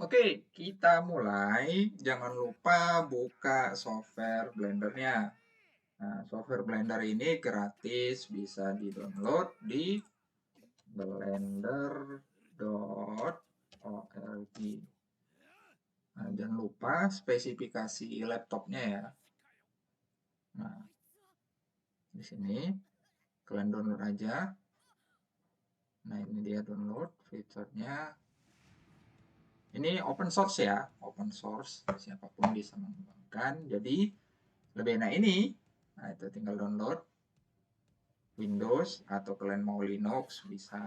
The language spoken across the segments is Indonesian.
Oke, kita mulai. Jangan lupa buka software Blender-nya. Nah, software Blender ini gratis, bisa di-download di blender.org. Nah, jangan lupa spesifikasi laptopnya ya. Nah, di sini kalian download aja. Nah, ini dia download fiturnya. Ini open source ya, open source. Siapapun bisa mengembangkan. Jadi, lebih enak ini. Nah, itu tinggal download Windows atau kalian mau Linux bisa.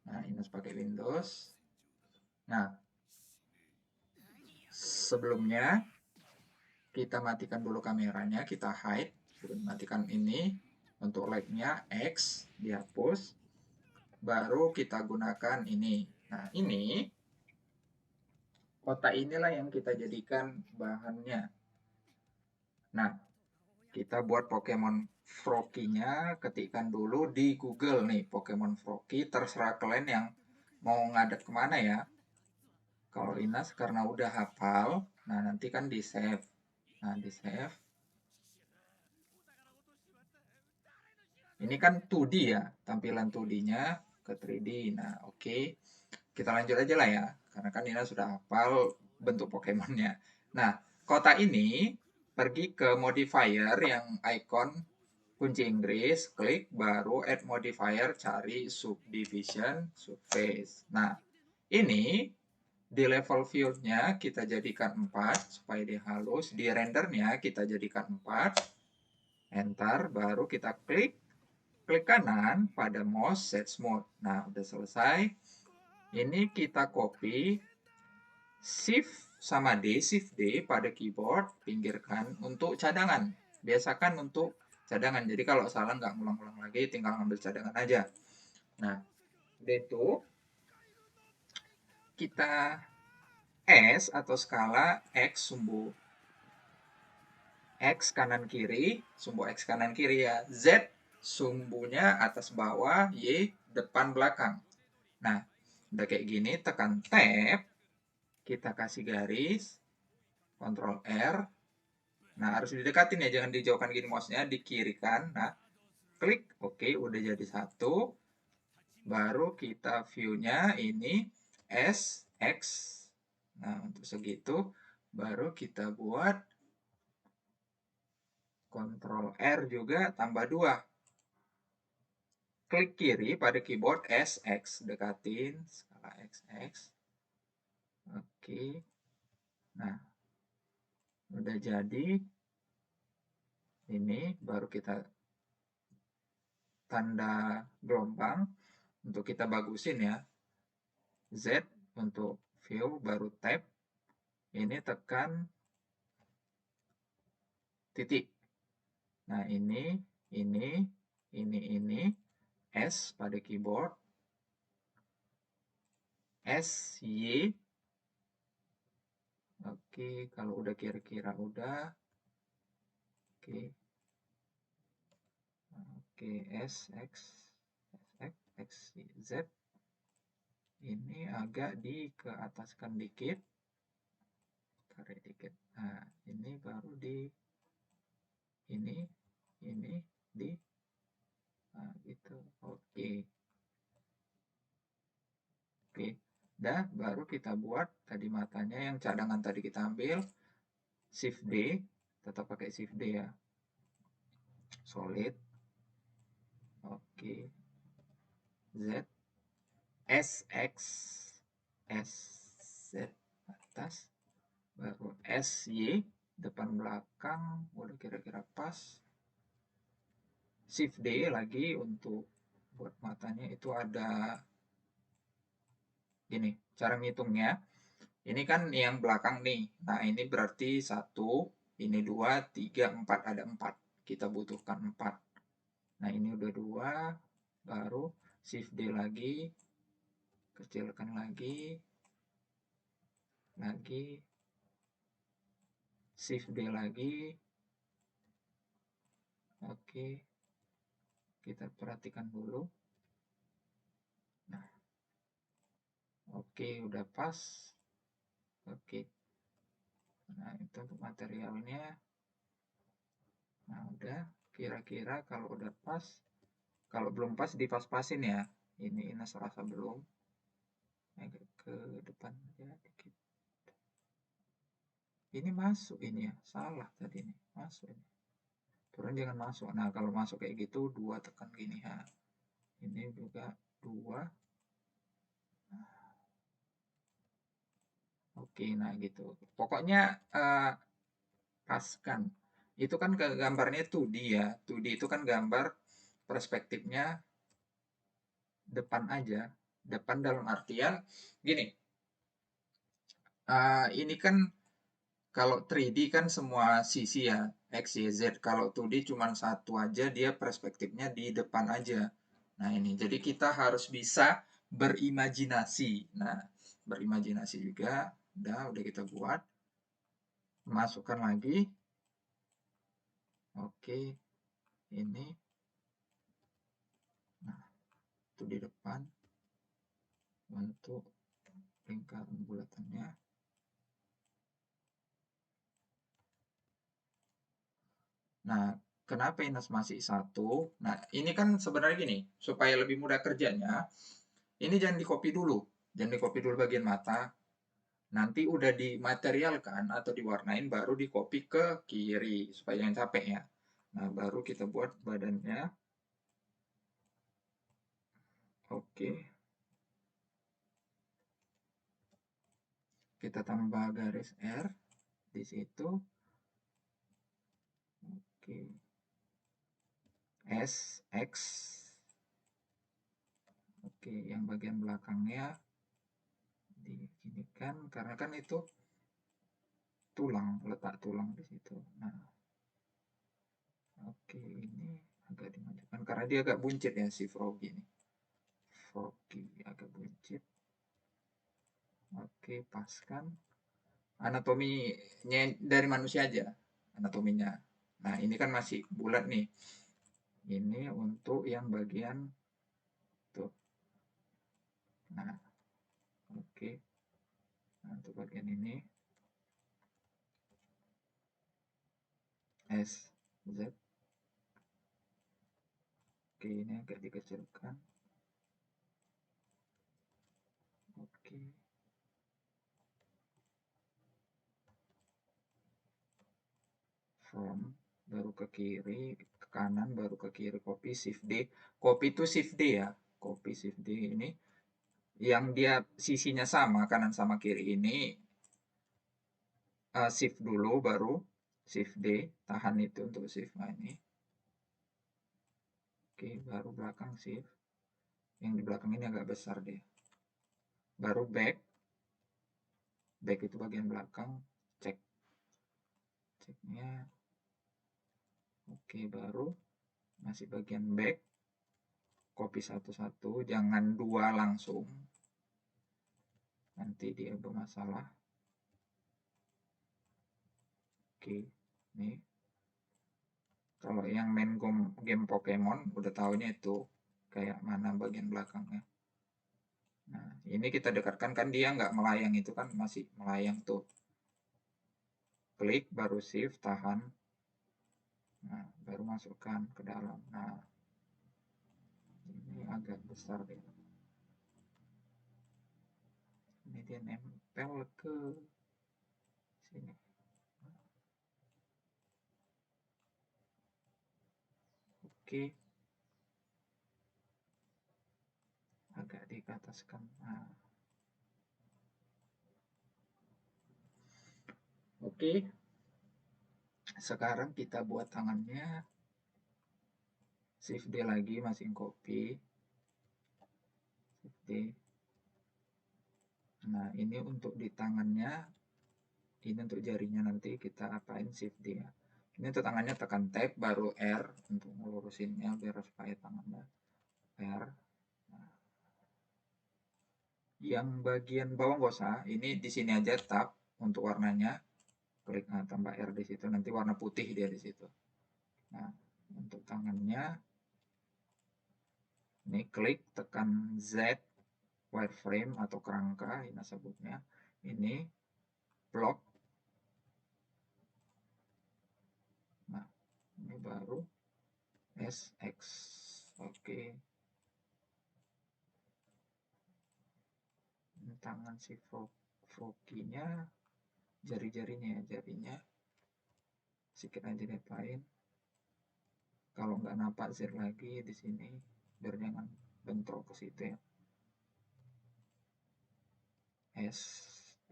Nah, ini pakai Windows. Nah, sebelumnya kita matikan dulu kameranya, kita hide, matikan ini untuk like-nya X dihapus. Baru kita gunakan ini. Nah, ini kotak inilah yang kita jadikan bahannya. Nah, kita buat Pokemon Froakie-nya, ketikkan dulu di Google nih, Pokemon Froakie, terserah kalian yang mau ngadep kemana ya. Kalau Inas karena udah hafal, nah nanti kan di save. Nah, di save. Ini kan 2D ya, tampilan 2D-nya ke 3D. Nah, oke. Kita lanjut aja lah ya, karena kan Inas sudah hafal bentuk Pokemonnya. Nah, kotak ini pergi ke modifier yang icon kunci Inggris, klik, baru add modifier, cari subdivision, surface. Nah, ini di level view-nya kita jadikan 4 supaya dia halus. Di rendernya kita jadikan 4. Enter, baru kita klik. Klik kanan pada mouse set smooth. Nah, udah selesai. Ini kita copy. Shift sama D, Shift D pada keyboard, pinggirkan untuk cadangan. Biasakan untuk cadangan. Jadi kalau salah nggak ngulang-ulang lagi, tinggal ngambil cadangan aja. Nah, udah itu kita S atau skala X sumbu X kanan kiri, sumbu X kanan kiri ya. Z sumbunya atas bawah, Y depan belakang. Nah, udah kayak gini, tekan Tab, kita kasih garis, Ctrl R. Nah, harus didekatin ya, jangan dijauhkan gini mouse-nya, di kiri kan. Nah, klik, oke, udah jadi satu. Baru kita view-nya ini S, X. Nah, untuk segitu, baru kita buat Ctrl R juga tambah 2. Klik kiri pada keyboard S, X. Dekatin, skala X, X. Oke. Nah, udah jadi. Ini baru kita tanda gelombang. Untuk kita bagusin ya. Z untuk view, baru tab. Ini tekan titik. Nah, ini. S pada keyboard. S, Y. Oke, kalau udah kira-kira udah. Oke. Oke, S, X, X, X, Z. Ini agak ke ataskan dikit. Tarik dikit. Nah, ini baru ini di nah, gitu. Oke. Oke. Dah, baru kita buat tadi matanya yang cadangan tadi kita ambil. Shift D, tetap pakai Shift D ya. Solid. Oke. Z, S, X, S, Z atas. Baru S, Y, depan belakang. Udah kira-kira pas. Shift D lagi untuk buat matanya itu ada gini, cara ngitungnya. Ini kan yang belakang nih. Nah, ini berarti 1, ini 2, 3, 4. Ada 4. Kita butuhkan 4. Nah, ini udah 2. Baru Shift D lagi. Kecilkan lagi. Shift D lagi. Oke. Kita perhatikan dulu. Nah, oke, udah pas. Oke. Nah, itu untuk materialnya. Nah, udah. Kira-kira kalau udah pas, kalau belum pas dipas-pasin ya. Ini serasa belum. Agak ke depan aja dikit. Ini masuk ini ya. Salah tadi nih. Masuk ini. Turun jangan masuk. Nah, kalau masuk kayak gitu, 2 tekan gini ya. Ini juga 2. Oke, nah gitu. Pokoknya paskan. Itu kan gambarnya 2D ya. 2D itu kan gambar perspektifnya depan aja. Depan dalam artian gini. Ini kan kalau 3D kan semua sisi ya, X, Y, Z. Kalau 2D cuma satu aja, dia perspektifnya di depan aja. Nah ini, jadi kita harus bisa berimajinasi. Nah, berimajinasi juga, udah kita buat. Masukkan lagi. Oke, ini. Nah, itu di depan untuk lingkaran bulatannya. Nah, kenapa ini masih 1? Nah, ini kan sebenarnya gini, supaya lebih mudah kerjanya, ini jangan di-copy dulu. Jangan di-copy dulu bagian mata. Nanti udah dimaterialkan atau diwarnain, baru di-copy ke kiri, supaya jangan capek ya. Nah, baru kita buat badannya. Oke. Kita tambah garis R di situ. Oke. S, X. Oke, yang bagian belakangnya diginikan karena kan itu tulang, letak tulang di situ. Nah, oke, ini agak dimajukan karena dia agak buncit ya si Froggy ini. Froggy agak buncit. Oke, paskan. Anatominya dari manusia aja, anatominya. Nah, ini kan masih bulat nih. Ini untuk yang bagian tuh. Nah, oke. Nah, untuk bagian ini S, Z. Oke, ini agak dikecilkan. Oke. From, baru ke kiri, ke kanan, baru ke kiri, copy, shift D. Copy itu shift D ya. Copy, shift D ini. Yang dia sisinya sama, kanan sama kiri ini. Shift dulu, baru shift D. Tahan itu untuk shift. Nah, ini. Oke, baru belakang shift. Yang di belakang ini agak besar deh. Baru back. Back itu bagian belakang. Cek. Ceknya. Oke, baru masih bagian back. Copy satu-satu, jangan 2 langsung. Nanti dia bermasalah. Oke, nih. Kalau yang main game Pokemon udah tahunya itu kayak mana bagian belakangnya. Nah, ini kita dekatkan kan dia nggak melayang, itu kan masih melayang tuh. Klik, baru shift, tahan. Nah, baru masukkan ke dalam. Nah, ini agak besar deh. Ini dia nempel ke sini. Oke. Agak dikataskan. Nah. Oke. Sekarang kita buat tangannya. Shift D lagi, masih copy. Shift D. Nah, ini untuk di tangannya. Ini untuk jarinya nanti kita apain, shift D ya. Ini untuk tangannya tekan tab, baru R untuk ngelurusinnya biar supaya tangannya R. Nah, yang bagian bawah nggak usah, ini di sini aja tab untuk warnanya. Klik tambah R di situ, nanti warna putih dia di situ. Nah, untuk tangannya ini klik tekan Z wireframe atau kerangka ini sebutnya. Ini blok. Nah, ini baru SX. Oke. Tangan si Frokinya, jari-jarinya ya, jarinya sedikit aja diapain. Kalau nggak nampak Z lagi di sini, biar jangan bentrok ke situ ya. S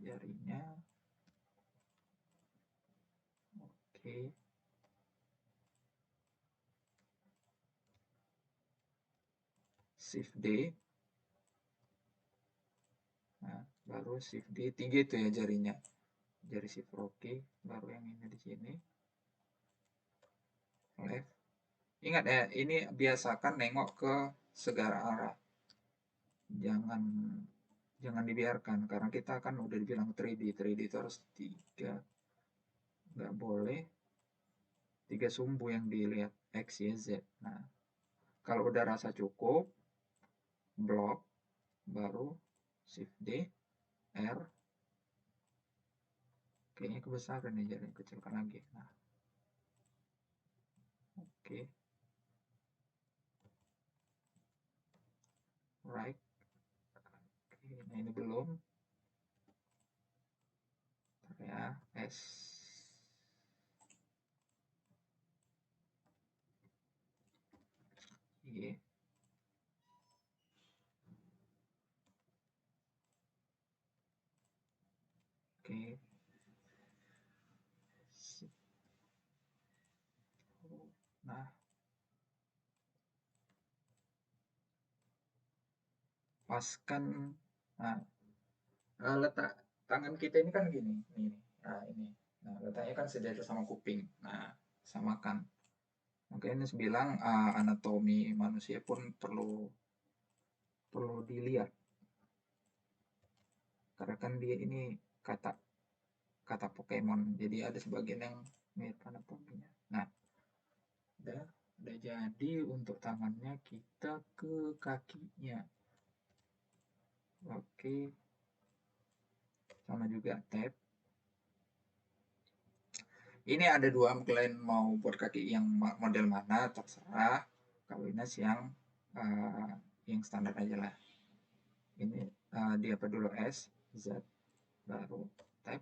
jarinya. Oke. Shift D. Nah, baru Shift D 3 itu ya jarinya. Jari si Froki, baru yang ini di sini. Left. Ingat ya, ini biasakan nengok ke segala arah. Jangan dibiarkan, karena kita kan udah dibilang 3D itu harus 3, nggak boleh 3 sumbu yang dilihat, X, Y, Z. Nah, kalau udah rasa cukup, blok, baru Shift D, R, kayaknya kebesaran nih, jadi kecilkan lagi. Nah, oke. Right. Oke, nah ini belum. Ya, S. Y. Oke. Nah, paskan. Nah, letak tangan kita ini kan gini, nih. Nah, ini. Nah, letaknya kan sejajar sama kuping. Nah, samakan. Makanya ini bilang anatomi manusia pun perlu dilihat. Karena kan dia ini kata kata Pokemon. Jadi ada sebagian yang mirip anatominya. Nah, udah jadi untuk tangannya, kita ke kakinya. Oke. Sama juga tap. Ini ada dua, kalian mau buat kaki yang model mana terserah. Kalau Ines yang standar aja lah. Ini dia apa dulu, S, Z, baru tap.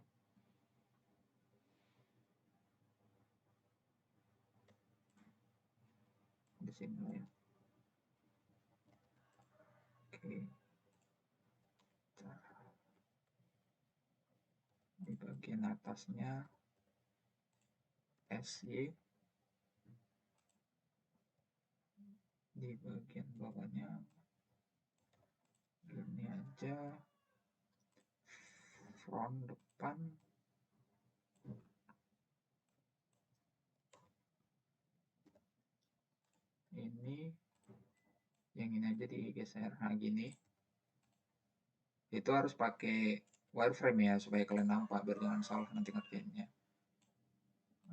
Di sini ya. Oke. Di bagian atasnya SY, di bagian bawahnya ini aja, front depan. Ini yang ini aja digeser. Nah, gini. Itu harus pakai wireframe ya, supaya kalian nampak, biar jangan salah nanti ngerjainnya.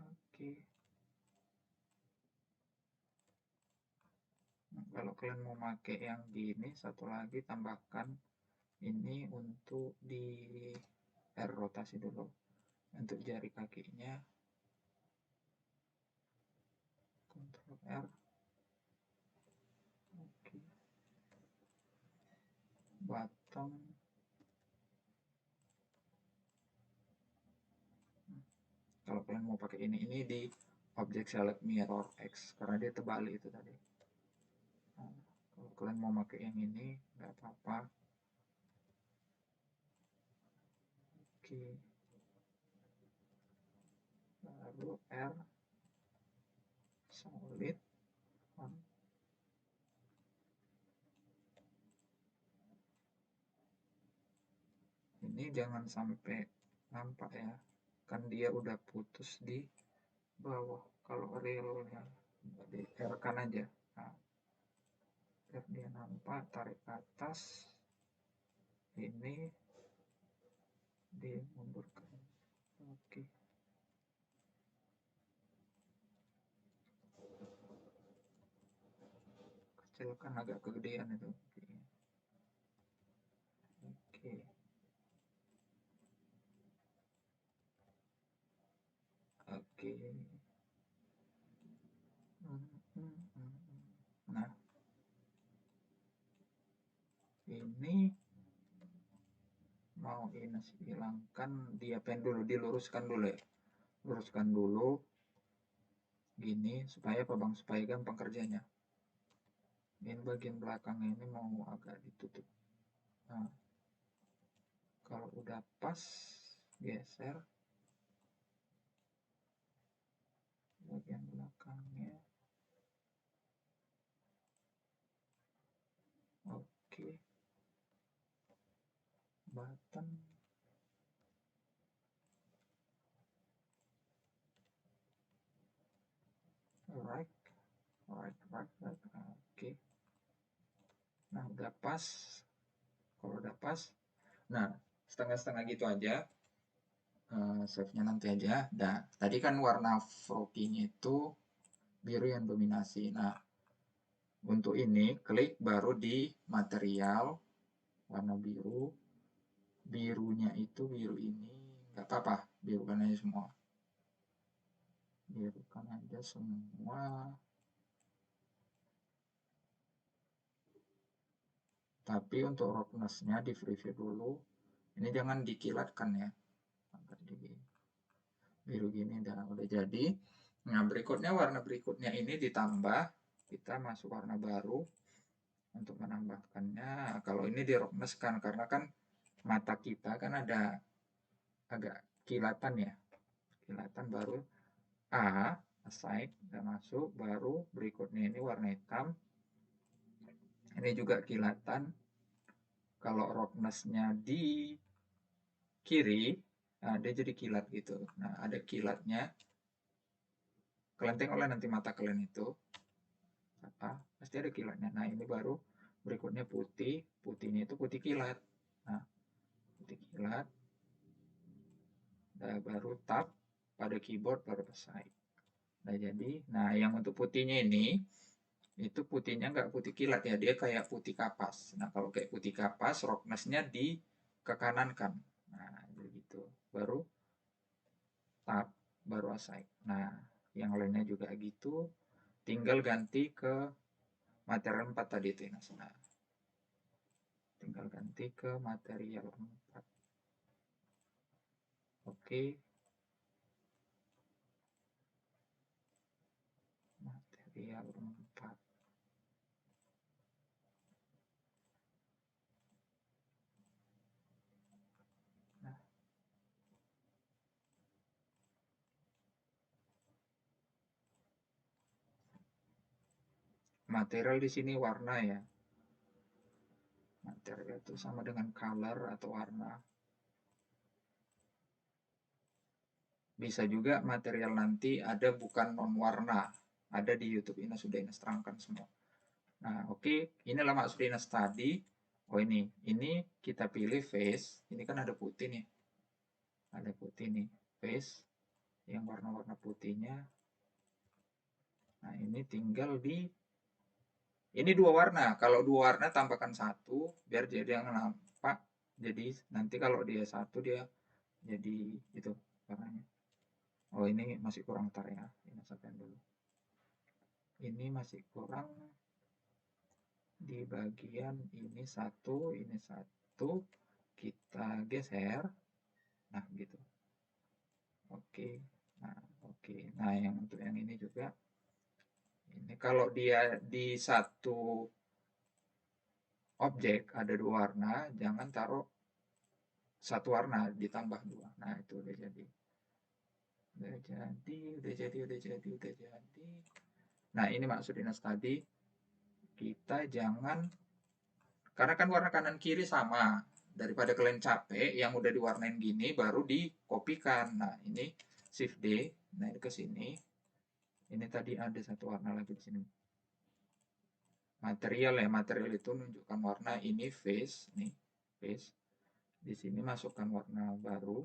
Oke. Nah, kalau kalian mau pakai yang gini, satu lagi tambahkan ini untuk di R, rotasi dulu untuk jari kakinya. Ctrl R. Oke. Bottom. Kalau kalian mau pakai ini di object select mirror X, karena dia terbalik itu tadi. Nah, kalau kalian mau pakai yang ini, nggak apa-apa. Oke. Baru R, solid. Ini jangan sampai nampak ya, kan dia udah putus di bawah. Kalau realnya di R kan aja. Nah, biar dia nampak, tarik ke atas. Ini dimundurkan. Oke. Kecilkan, agak kegedean itu. Oke. Oke. Nah, ini mau ini hilangkan dia pen dulu, diluruskan dulu ya. Luruskan dulu gini supaya apa Bang? Supaya gampang kerjanya. Ini bagian belakangnya ini mau agak ditutup. Nah, kalau udah pas, geser bagian belakangnya. Oke. Button. Right. Oke. Nah, udah pas. Kalau udah pas, nah setengah-setengah gitu aja. Save-nya nanti aja. Nah, tadi kan warna froggy-nya itu biru yang dominasi. Nah, untuk ini klik baru di material warna biru. Birunya itu biru ini nggak apa-apa, birukan aja semua. Birukan aja semua. Tapi untuk roughness-nya di preview dulu. Ini jangan dikilatkan ya. Agar di biru gini udah jadi. Nah, berikutnya warna berikutnya ini ditambah. Kita masuk warna baru untuk menambahkannya. Kalau ini di roughness kan karena kan mata kita kan ada agak kilatan ya. Kilatan baru aside udah masuk, baru berikutnya ini warna hitam. Ini juga kilatan. Kalau roughness-nya di kiri, nah dia jadi kilat gitu. Nah, ada kilatnya. Kalian tengoklah nanti mata kalian itu pasti ada kilatnya. Nah, ini baru berikutnya putih. Putihnya itu putih kilat. Nah, putih kilat. Nah, baru tab pada keyboard baru selesai. Nah, jadi, yang untuk putihnya ini itu putihnya nggak putih kilat ya, dia kayak putih kapas. Nah, kalau kayak putih kapas, roughness-nya di ke kanan kan. Nah, begitu. Baru tab, baru assign. Nah, yang lainnya juga gitu. Tinggal ganti ke material 4 tadi itu. Nah, tinggal ganti ke material 4. Oke. Material 4. Nah, material di sini warna ya. Material itu sama dengan color atau warna. Bisa juga material nanti ada bukan non warna. Ada di YouTube ini sudah Ines terangkan semua. Nah, oke, inilah maksud Ines tadi. Oh, ini kita pilih face. Ini kan ada putih nih. Ada putih nih, face yang warna-warna putihnya. Nah, ini tinggal di ini dua warna. Kalau dua warna tambahkan satu biar jadi yang nampak. Jadi nanti kalau dia satu dia jadi itu warnanya. Oh, ini masih kurang tar ya. Ini sampai dulu. Ini masih kurang di bagian ini satu, kita geser. Nah, gitu. Oke. Nah, oke. Nah, yang untuk yang ini juga ini kalau dia di satu objek ada dua warna, jangan taruh satu warna ditambah dua. Nah, itu udah jadi. Udah jadi. Nah, ini maksud Dinas tadi. Kita jangan, karena kan warna kanan kiri sama. Daripada kalian capek, yang udah diwarnain gini, baru dikopikan. Nah, ini Shift D. Nah, ini ke sini. Ini tadi ada satu warna lagi di sini. Material ya, material itu menunjukkan warna. Ini face, nih face. Di sini masukkan warna baru.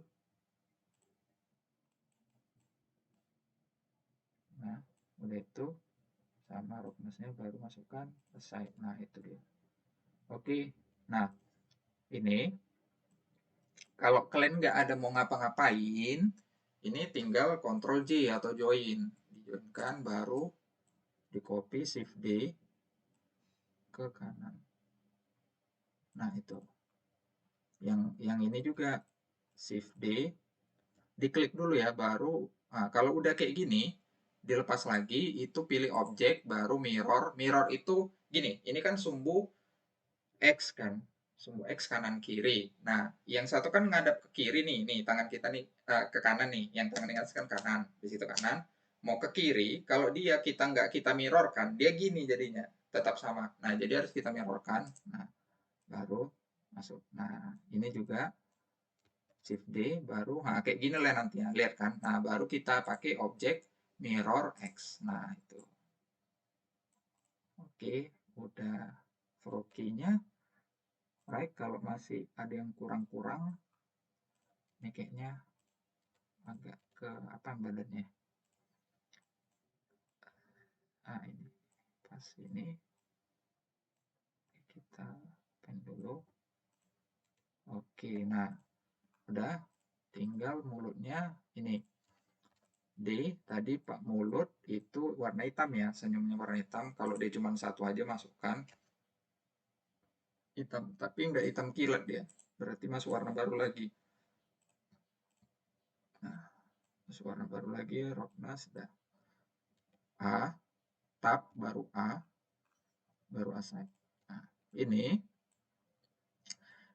Nah, udah itu sama roughness-nya baru masukkan side. Nah, itu dia. Oke. Nah, ini kalau kalian nggak ada mau ngapa-ngapain, ini tinggal Ctrl J atau join. Dijoinkan, baru di copy Shift D ke kanan. Nah, itu. Yang ini juga Shift D, diklik dulu ya, baru kalau udah kayak gini, dilepas lagi, itu pilih objek, baru mirror. Mirror itu gini, ini kan sumbu X kan, sumbu X kanan kiri. Nah, yang satu kan ngadap ke kiri nih tangan kita nih ke kanan nih, yang tangan ini kan kanan, di situ kanan. Mau ke kiri, kalau kita nggak kita mirror kan, dia gini jadinya, tetap sama. Nah, jadi harus kita mirrorkan. Nah, baru masuk. Nah, ini juga Shift D, baru, nah kayak gini lah nantinya, lihat kan. Nah, baru kita pakai objek mirror X. Nah, itu. Oke, udah Froki-nya. Right, kalau masih ada yang kurang-kurang, ini kayaknya agak ke apa badannya. Nah, ini pas ini kita pen dulu. Oke, nah udah, tinggal mulutnya ini. D tadi Pak mulut itu warna hitam ya, senyumnya warna hitam. Kalau dia cuma satu aja masukkan hitam, tapi nggak hitam kilat dia, berarti masuk warna baru lagi. Nah, masuk warna baru lagi, Rokna sudah A, tab baru A, baru aside. Nah, ini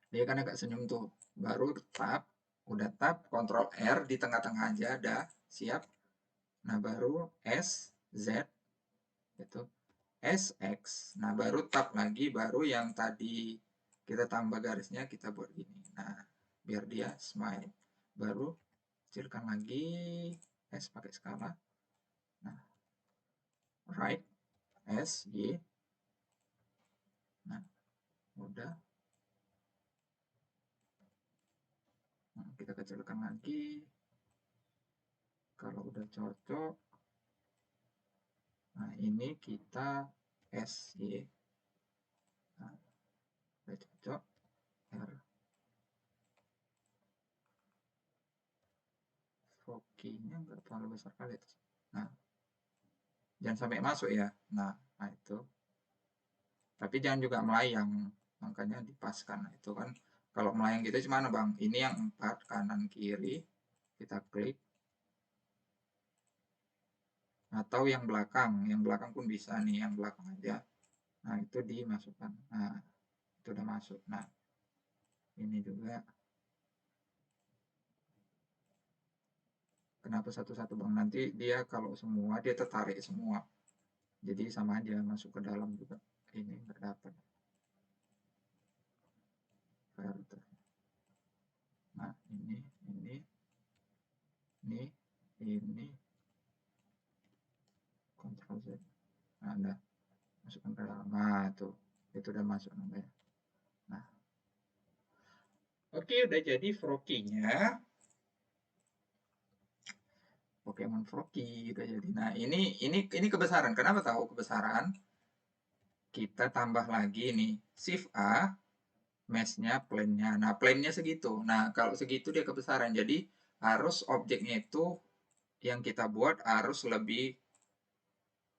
dia kan agak senyum tuh, baru tab, udah tab, Ctrl R di tengah-tengah aja, dah siap. Nah, baru S, Z, itu SX. Nah, baru tab lagi, baru yang tadi kita tambah garisnya, kita buat gini. Nah, biar dia smile. Baru kecilkan lagi, S pakai skala. Nah, right, S, Y. Nah, udah. Nah, kita kecilkan lagi. Kalau udah cocok, nah ini kita S, Y. Nah, udah cocok, R. Fokinya nggak terlalu besar kali. Nah, jangan sampai masuk ya. Nah itu. Tapi jangan juga melayang, makanya dipaskan. Nah, itu kan kalau melayang gitu gimana bang? Ini yang 4 kanan kiri, kita klik. Atau yang belakang pun bisa nih, yang belakang aja. Nah itu dimasukkan. Nah itu udah masuk. Nah ini juga. Kenapa satu-satu bang? Nanti dia kalau semua dia tertarik semua. Jadi sama aja masuk ke dalam juga. Ini nggak dapat. Filter. Nah ini Ctrl Z. Nah, udah masukkan ke dalam. Nah itu udah masuk namanya. Nah, oke udah jadi Froki-nya. Pokemon Froki udah jadi. Nah ini kebesaran. Kenapa tahu kebesaran? Kita tambah lagi nih Shift A, mesh-nya, plane-nya. Nah plane-nya segitu. Nah kalau segitu dia kebesaran. Jadi harus objeknya itu yang kita buat harus lebih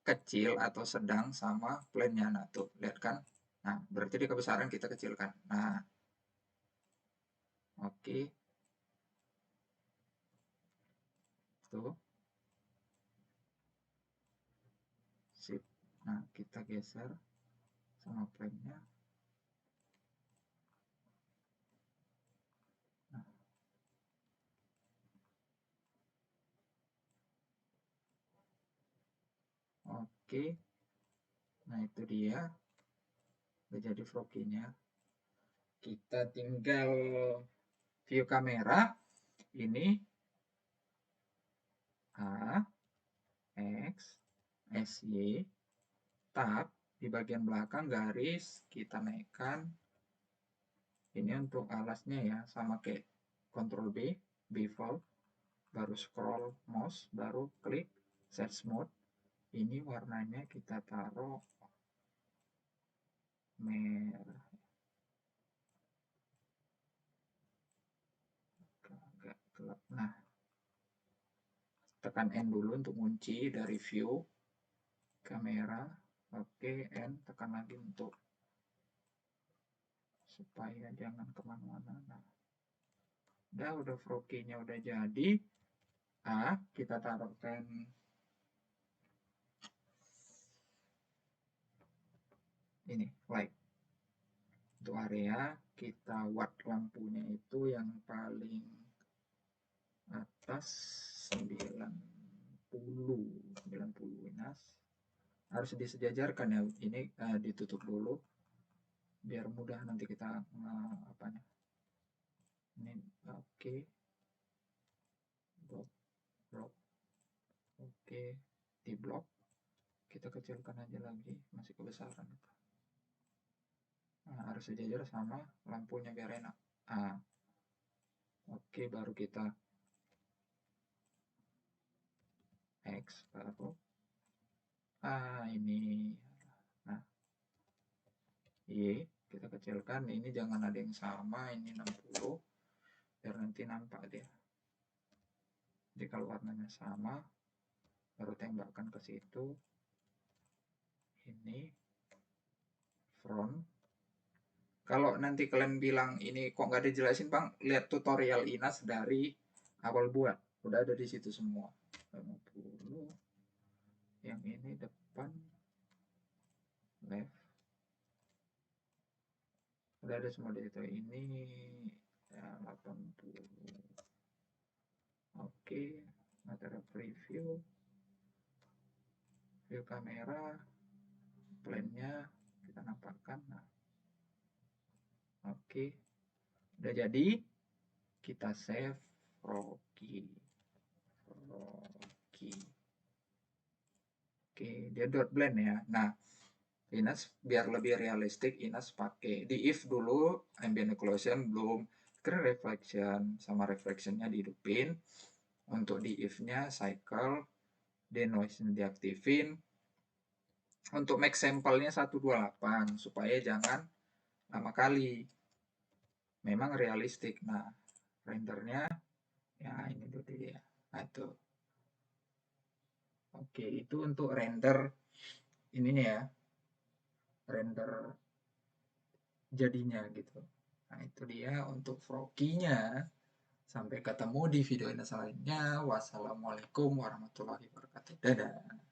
kecil atau sedang sama plane-nya. Nah tuh lihat kan. Nah berarti dia kebesaran kita kecilkan. Nah oke. Tuh. Sip. Nah kita geser sama plane-nya. Nah, oke. Nah itu dia. Udah jadi Froki-nya. Kita tinggal view kamera. Ini A, X, SY, tab, di bagian belakang garis, kita naikkan. Ini untuk alasnya ya, sama kayak Ctrl B, default. Baru scroll mouse, baru klik set mode. Ini warnanya kita taruh merah. Agak gelap. Nah, tekan N dulu untuk kunci dari view kamera. Oke, N, tekan lagi untuk supaya jangan kemana-mana. Nah, udah Froki-nya udah jadi. Kita taruhkan ini light. Untuk area kita watt lampunya itu yang paling atas 90 Inas. Harus disejajarkan ya, ini ditutup dulu biar mudah nanti kita apanya. Ini oke. Blok. Oke, di blok kita kecilkan aja lagi, masih kebesaran. Nah, harus sejajar sama lampunya biar enak. Oke, baru kita X baru ini. Nah, Y kita kecilkan, ini jangan ada yang sama, ini 60 biar nanti nampak dia. Jadi kalau warnanya sama baru tembakkan ke situ. Ini front. Kalau nanti kalian bilang ini kok nggak dijelasin bang, lihat tutorial Inas dari awal buat, udah ada di situ semua. 50, yang ini depan left, udah ada semua di situ. Ini ya 80. Oke, material preview, view kamera, plan-nya kita nampakkan. Nah, oke, udah jadi. Kita save Froki. Oke, dia dot blend ya. Nah, Inas biar lebih realistik, Inas pakai di if dulu ambient occlusion belum screen reflection sama reflectionnya dihidupin. Untuk di if-nya cycle, denoise-nya diaktifin. Untuk max sampelnya 128 supaya jangan lama kali. Memang realistik. Nah, rendernya ya ini tuh dia. Nah, itu. Oke, itu untuk render ininya ya. Render jadinya gitu. Nah, itu dia untuk Froki-nya. Sampai ketemu di video ini selanjutnya. Wassalamualaikum warahmatullahi wabarakatuh. Dadah.